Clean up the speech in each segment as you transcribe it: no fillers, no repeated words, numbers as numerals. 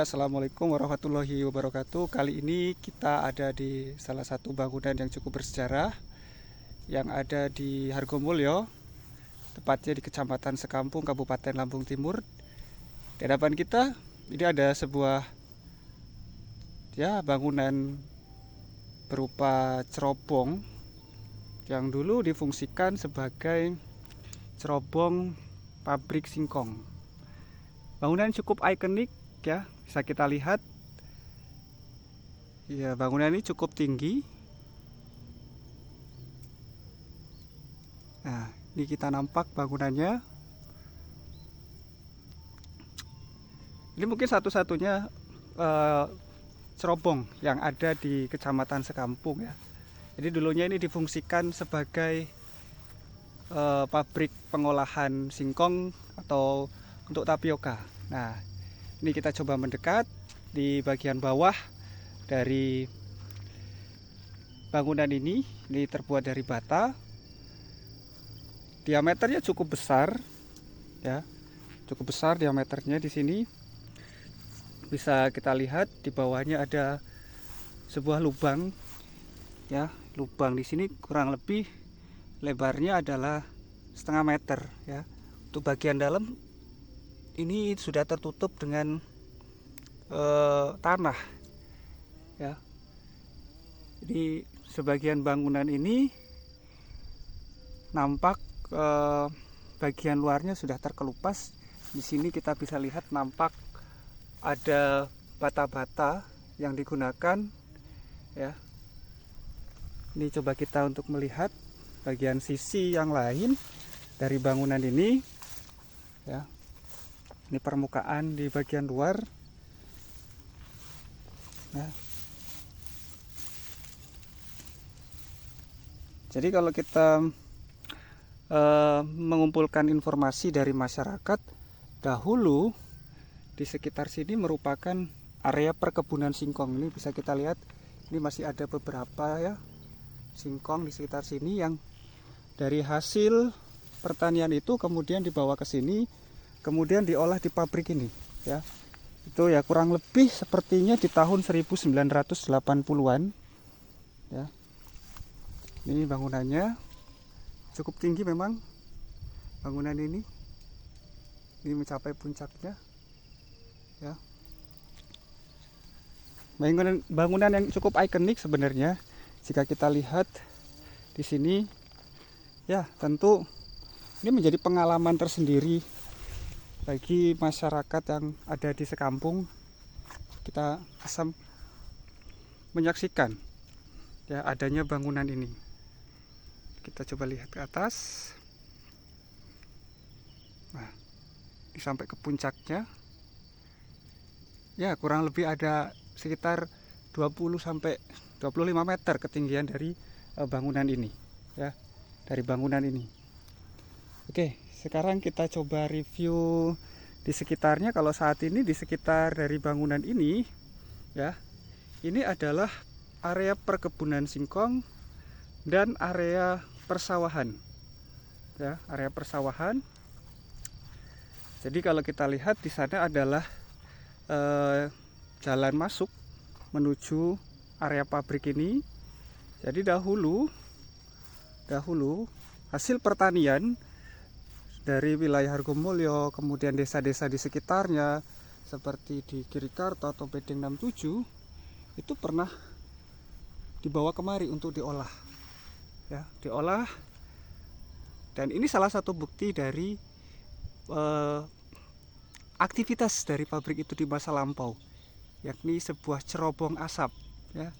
Assalamualaikum warahmatullahi wabarakatuh. Kali ini kita ada di salah satu bangunan yang cukup bersejarah yang ada di Hargomulyo, tepatnya di Kecamatan Sekampung, Kabupaten Lampung Timur. Di hadapan kita ini ada sebuah bangunan berupa cerobong yang dulu difungsikan sebagai cerobong pabrik singkong. Bangunan cukup ikonik ya, bisa kita lihat. Ya, bangunan ini cukup tinggi. Nah, ini kita nampak bangunannya. Ini mungkin satu-satunya cerobong yang ada di Kecamatan Sekampung ya. Jadi dulunya ini difungsikan sebagai pabrik pengolahan singkong atau untuk tapioka. Nah, ini kita coba mendekat di bagian bawah dari bangunan ini. Ini terbuat dari bata. Diameternya cukup besar, ya, cukup besar diameternya. Di sini bisa kita lihat di bawahnya ada sebuah lubang, ya, lubang di sini kurang lebih lebarnya adalah setengah meter, ya. Untuk bagian dalam ini sudah tertutup dengan tanah, ya. Jadi sebagian bangunan ini nampak bagian luarnya sudah terkelupas. Di sini kita bisa lihat nampak ada bata-bata yang digunakan, ya. Ini coba kita untuk melihat bagian sisi yang lain dari bangunan ini, ya. Ini permukaan di bagian luar, ya. Jadi kalau kita mengumpulkan informasi dari masyarakat, dahulu di sekitar sini merupakan area perkebunan singkong. Ini bisa kita lihat, ini masih ada beberapa ya singkong di sekitar sini yang dari hasil pertanian itu kemudian dibawa ke sini, kemudian diolah di pabrik ini, ya. Itu ya kurang lebih sepertinya di tahun 1980-an, ya. Ini bangunannya cukup tinggi memang bangunan ini. Ini mencapai puncaknya, ya. Bangunan yang cukup ikonik sebenarnya jika kita lihat di sini, ya, tentu ini menjadi pengalaman tersendiri bagi masyarakat yang ada di Sekampung. Kita bisa menyaksikan ya adanya bangunan ini. Kita coba lihat ke atas. Nah, ini sampai ke puncaknya. Ya, kurang lebih ada sekitar 20 sampai 25 meter ketinggian dari bangunan ini, ya. Dari bangunan ini. Oke, sekarang kita coba review di sekitarnya. Kalau saat ini di sekitar dari bangunan ini, ya, ini adalah area perkebunan singkong dan area persawahan, ya, area persawahan. Jadi kalau kita lihat di sana adalah jalan masuk menuju area pabrik ini. Jadi dahulu hasil pertanian dari wilayah Hargomulyo, kemudian desa-desa di sekitarnya seperti di Girikarto atau Bedeng 67 itu pernah dibawa kemari untuk diolah, ya, diolah. Dan ini salah satu bukti dari aktivitas dari pabrik itu di masa lampau, yakni sebuah cerobong asap, ya.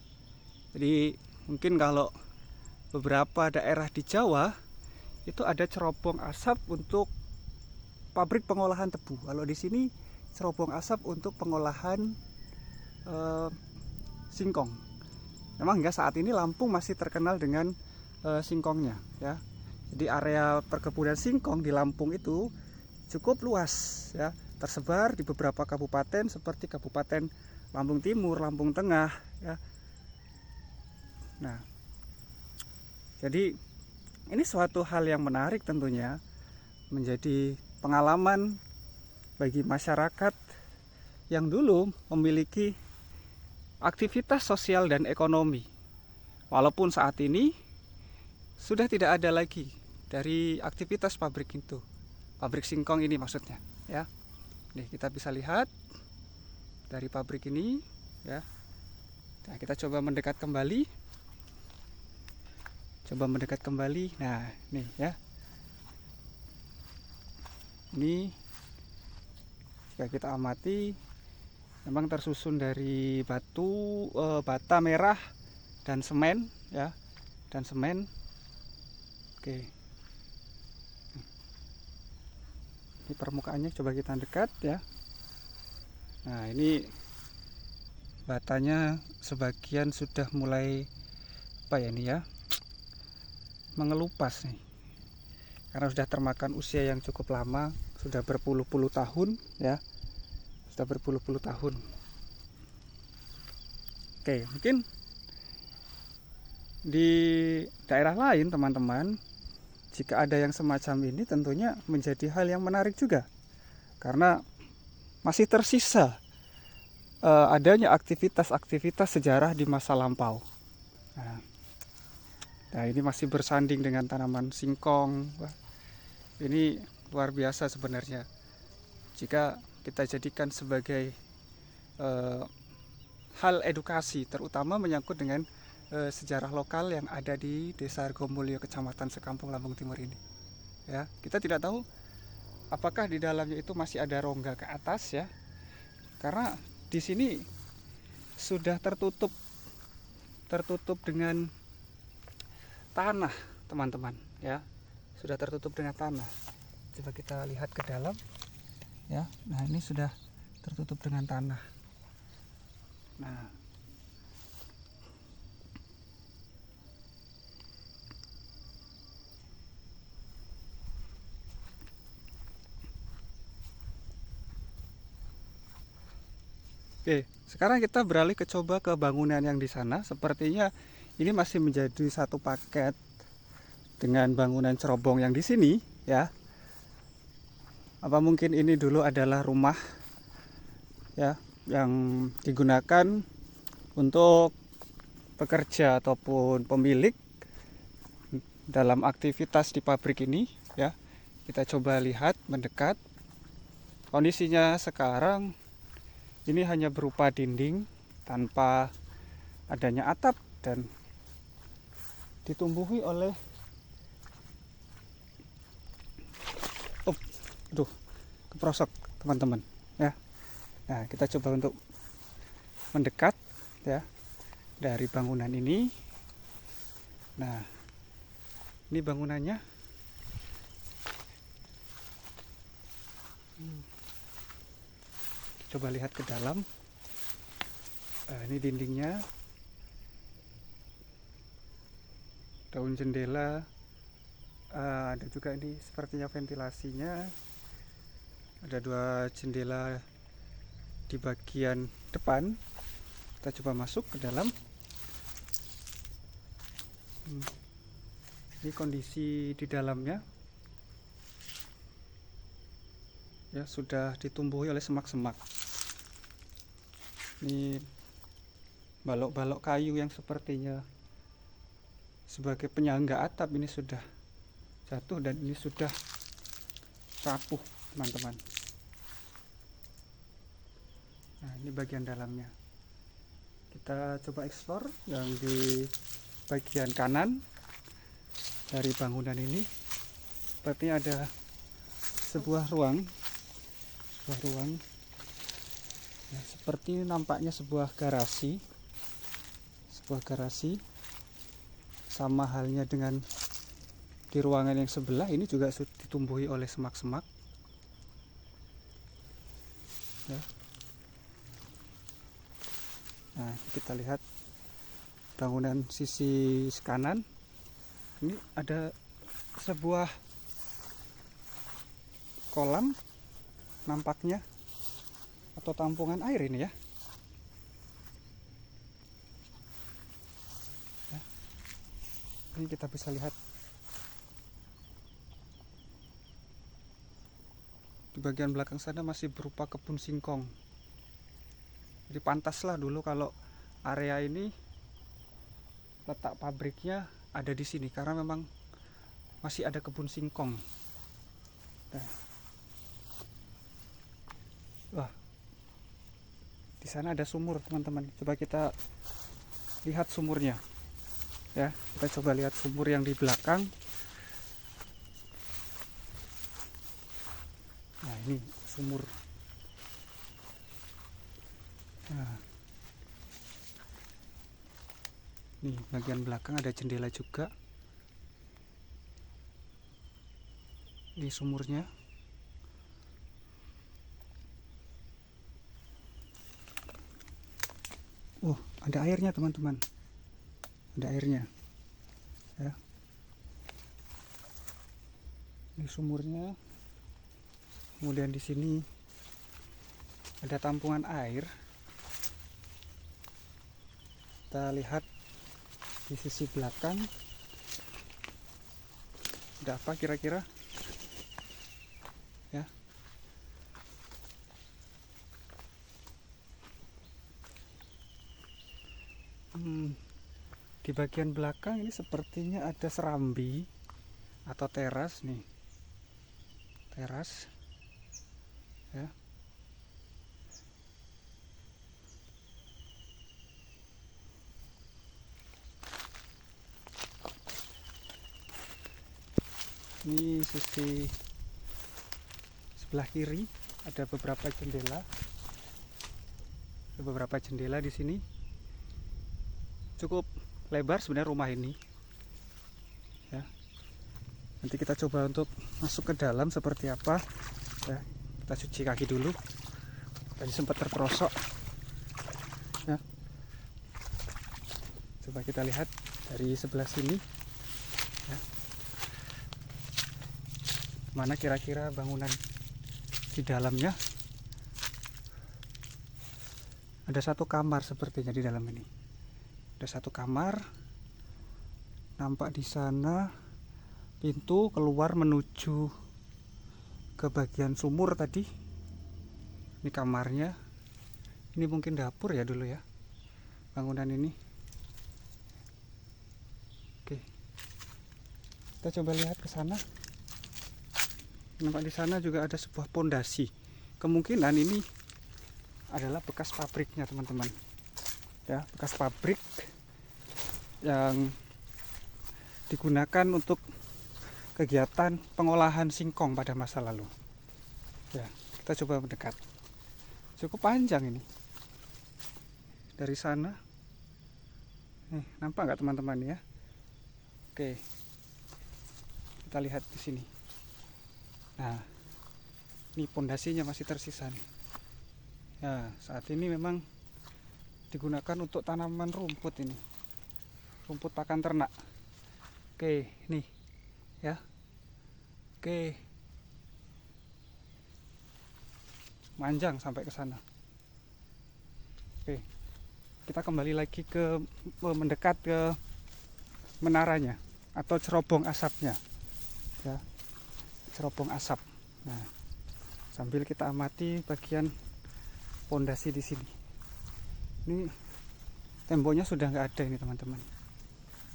Jadi mungkin kalau beberapa daerah di Jawa itu ada cerobong asap untuk pabrik pengolahan tebu. Kalau di sini cerobong asap untuk pengolahan singkong. Memang hingga saat ini Lampung masih terkenal dengan singkongnya, ya. Jadi area perkebunan singkong di Lampung itu cukup luas, ya, tersebar di beberapa kabupaten seperti Kabupaten Lampung Timur, Lampung Tengah, ya. Nah, jadi ini suatu hal yang menarik tentunya, menjadi pengalaman bagi masyarakat yang dulu memiliki aktivitas sosial dan ekonomi. Walaupun saat ini sudah tidak ada lagi dari aktivitas pabrik itu. Pabrik singkong ini maksudnya, ya. Nih, kita bisa lihat dari pabrik ini, ya. Nah, kita coba mendekat kembali. Nah, nih ya. Ini jika kita amati memang tersusun dari bata merah dan semen, ya. Dan semen. Oke. Ini permukaannya coba kita dekat, ya. Nah, ini batanya sebagian sudah mulai mengelupas nih, karena sudah termakan usia yang cukup lama, sudah berpuluh-puluh tahun, ya. Sudah berpuluh-puluh tahun. Oke, mungkin di daerah lain teman-teman, jika ada yang semacam ini tentunya menjadi hal yang menarik juga, karena masih tersisa adanya aktivitas-aktivitas sejarah di masa lampau. Nah, ini masih bersanding dengan tanaman singkong. Wah, ini luar biasa sebenarnya jika kita jadikan sebagai hal edukasi, terutama menyangkut dengan sejarah lokal yang ada di Desa Argomulyo, Kecamatan Sekampung, Lampung Timur ini. Ya, kita tidak tahu apakah di dalamnya itu masih ada rongga ke atas, ya, karena di sini sudah tertutup dengan tanah, teman-teman, ya. Sudah tertutup dengan tanah. Coba kita lihat ke dalam, ya. Nah, ini sudah tertutup dengan tanah. Nah, oke, sekarang kita beralih coba ke bangunan yang di sana. Sepertinya ini masih menjadi satu paket dengan bangunan cerobong yang di sini, ya. Apa mungkin ini dulu adalah rumah, ya, yang digunakan untuk pekerja ataupun pemilik dalam aktivitas di pabrik ini, ya. Kita coba lihat mendekat. Kondisinya sekarang ini hanya berupa dinding tanpa adanya atap dan ditumbuhi oleh keprosok, teman-teman, ya. Nah, kita coba untuk mendekat, ya, dari bangunan ini. Nah, ini bangunannya. Coba lihat ke dalam. Ini dindingnya, daun jendela, ada juga ini sepertinya ventilasinya. Ada 2 jendela di bagian depan. Kita coba masuk ke dalam. Ini kondisi di dalamnya, ya, sudah ditumbuhi oleh semak-semak. Ini balok-balok kayu yang sepertinya sebagai penyangga atap ini sudah jatuh dan ini sudah rapuh, teman-teman. Nah, ini bagian dalamnya. Kita coba eksplor yang di bagian kanan dari bangunan ini. Sepertinya ada sebuah ruang. Nah, seperti nampaknya sebuah garasi. Sama halnya dengan di ruangan yang sebelah, ini juga ditumbuhi oleh semak-semak, ya. Nah, kita lihat bangunan sisi kanan. Ini ada sebuah kolam nampaknya, atau tampungan air ini, ya. Ini kita bisa lihat di bagian belakang sana masih berupa kebun singkong. Jadi pantaslah dulu kalau area ini letak pabriknya ada di sini karena memang masih ada kebun singkong. Nah, wah, di sana ada sumur, teman-teman. Coba kita lihat sumurnya. Ya, kita coba lihat sumur yang di belakang. Nah, ini sumur. Nah, nih bagian belakang ada jendela juga. Ini sumurnya. Ada airnya, teman-teman. Ada airnya. Ya. Ini sumurnya. Kemudian di sini ada tampungan air. Kita lihat di sisi belakang. Ada apa kira-kira? Ya. Di bagian belakang ini sepertinya ada serambi atau teras nih. Teras. Ya. Ini sisi sebelah kiri ada beberapa jendela. Ada beberapa jendela di sini. Cukup lebar sebenarnya rumah ini. Ya. Nanti kita coba untuk masuk ke dalam seperti apa. Ya. Kita cuci kaki dulu. Tadi sempat terperosok. Ya. Coba kita lihat dari sebelah sini. Ya. Mana kira-kira bangunan di dalamnya? Ada satu kamar sepertinya di dalam ini. Ada satu kamar. Nampak di sana pintu keluar menuju ke bagian sumur tadi. Ini kamarnya. Ini mungkin dapur ya dulu ya. Bangunan ini. Oke. Kita coba lihat ke sana. Nampak di sana juga ada sebuah pondasi. Kemungkinan ini adalah bekas pabriknya, teman-teman. Ya, bekas pabrik yang digunakan untuk kegiatan pengolahan singkong pada masa lalu. Ya, kita coba mendekat. Cukup panjang ini. Dari sana. Nih, nampak nggak teman-teman ya? Oke. Kita lihat di sini. Nah, ini pondasinya masih tersisa nih. Ya, saat ini memang digunakan untuk tanaman rumput ini. Rumput pakan ternak. Oke, nih. Ya. Oke. Manjang sampai ke sana. Oke. Kita kembali lagi ke mendekat ke menaranya atau cerobong asapnya. Ya. Cerobong asap. Nah, sambil kita amati bagian pondasi di sini. Ini temboknya sudah nggak ada ini, teman-teman.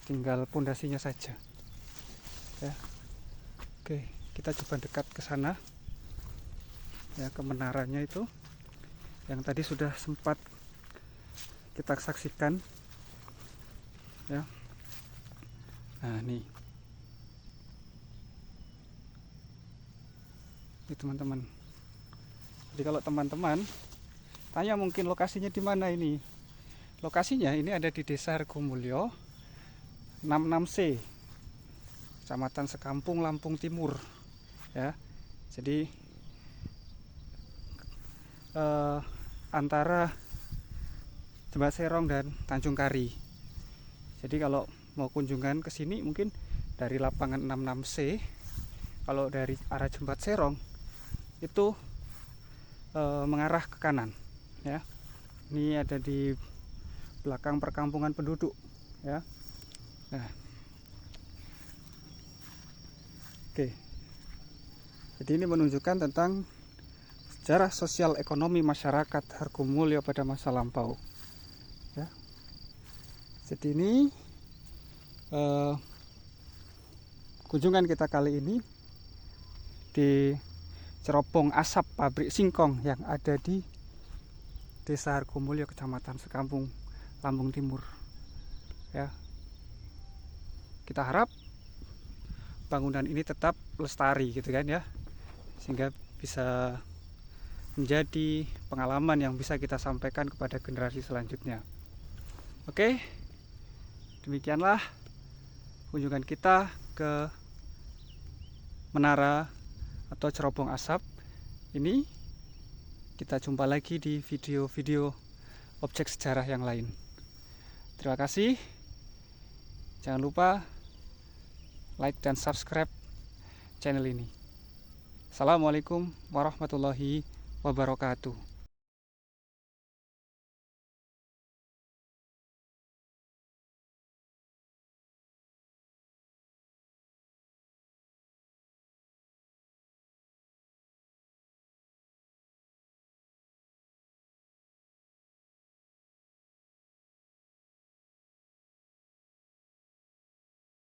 Tinggal pondasinya saja. Ya. Oke, kita coba dekat ke sana. Ya, ke menaranya itu yang tadi sudah sempat kita saksikan. Ya. Nah, nih. Ini teman-teman. Jadi kalau teman-teman tanya mungkin lokasinya di mana ini? Lokasinya ini ada di Desa Hargomulyo 66C, Kecamatan Sekampung, Lampung Timur. Ya. Jadi antara Jembat Serong dan Tanjung Kari. Jadi kalau mau kunjungan ke sini mungkin dari lapangan 66C, kalau dari arah Jembat Serong itu mengarah ke kanan. Ya, ini ada di belakang perkampungan penduduk. Ya, nah, oke. Jadi ini menunjukkan tentang sejarah sosial ekonomi masyarakat Hargomulyo pada masa lampau. Ya. Jadi ini kunjungan kita kali ini di cerobong asap pabrik singkong yang ada di Desa Hargomulyo, Kecamatan Sekampung, Lampung Timur. Ya. Kita harap bangunan ini tetap lestari gitu kan ya, sehingga bisa menjadi pengalaman yang bisa kita sampaikan kepada generasi selanjutnya. Oke, demikianlah kunjungan kita ke menara atau cerobong asap ini. Kita jumpa lagi di video-video objek sejarah yang lain. Terima kasih. Jangan lupa like dan subscribe channel ini. Assalamualaikum warahmatullahi wabarakatuh.